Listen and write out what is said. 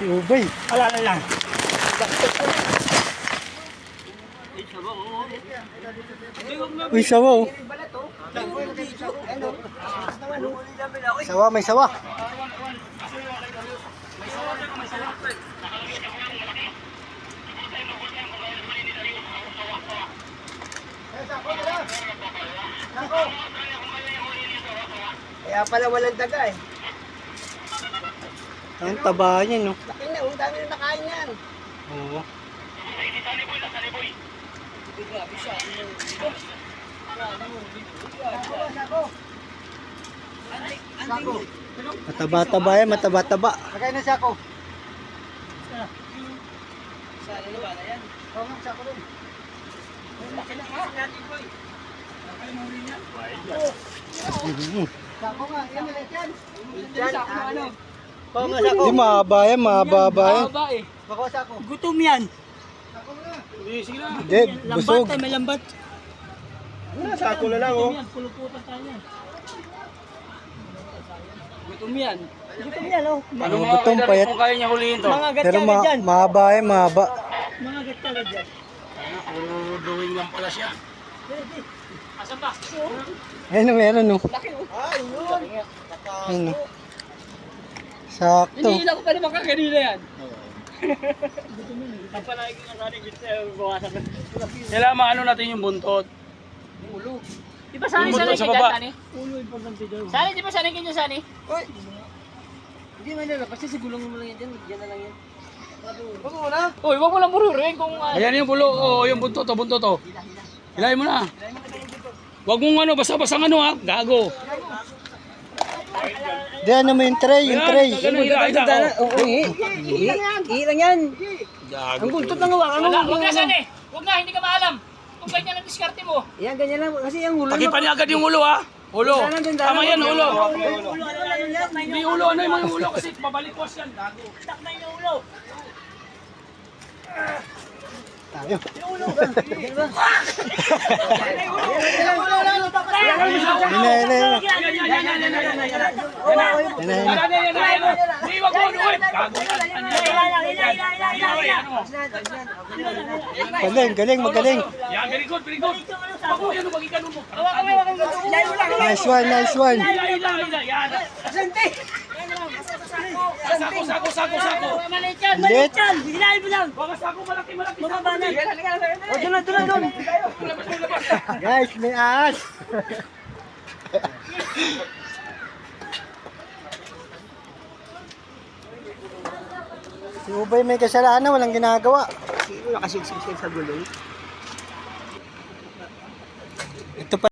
Si Ubay. Wala na lang. Uy, sawa oh. Sawa, may sawa. Kaya pala walang daga eh. Ang taba niya, no? Laki na, ang dami na nakain yan. Oo. Sako. Mataba-taba yan, mataba-taba. Lagay na sako. Saan na ba na yan? Oo nga, sako rin. Sako nga, yan ulit yan. Yan, ano? Oo nga, sako. Hindi, mahaba yan, mahaba yan. Bako sako. Gutom yan. Sako na. Hindi, busog. Lambat, may lambat. Sako na lang, oh. Yan, puluputan tayo yan. Gutom yan. Gutom yan, oh. Ano gutom pa yan? Kung kaya niya huliin to. Mga Pero gatyaga dyan. mahaba yan, mahaba. Mga gatyaga dyan. Puro drawing lang pala siya. Asan ba? Ayun o, meron o. Ah, yun. Ayun o. Sakto. Hinihila ko pa naman kakanina yan. Ang palagi ko nga sana gusto bawasan. Kailangan maano natin yung buntot. Ulo. Di ba sanay Yung sanay buntot sa ka dyan, baba. Sani? Ulo importante dyan. Sani, di ba sanay ka dyan, Sani? Uy, Hindi man nila, kasi sigulong mo lang yan dyan. Dyan na lang yan. wag mo na. Uy, huwag mo lang mururin kung... Ayan yung bulo, oh, yung buntot, oh, buntot, oh. Hilahin mo na. Huwag mong ano, basta-basta ano ha, gago. Di, ano mo yung tray, yung tray. Ganun, hila. Oo, lang yan. Gago. Ang buntot ng hawakan mo. Wag na, Sani. Huwag na, hindi ka maalam. Kung ganyan ang diskarte mo. Yan, ganyan lang. Kasi yung ulo... Pakipan niya agad yung ulo ha. Ulo. Tama yan, ulo. Ulo, ano yan? Hindi ulo, ano yung ulo kasi mabalikos yan, gago. Taknay yung ulo. Tayo. Yan na, yan na. Hindi, wag mo, uy. Gago. Galing, galing, magaling. Yan, very good, very good. Wag mo, yan, wag ikano mo. Nice one, nice one. Hila, yan. Sako. Maliit yan, Lit. maliit yan. Hilahin mo lang. Baka sako, malaki. Mababa na. O, doon. Guys, may ahas. Si Ubay may kasalanan, walang ginagawa. Nakasiksik sa gulong. Ito pa.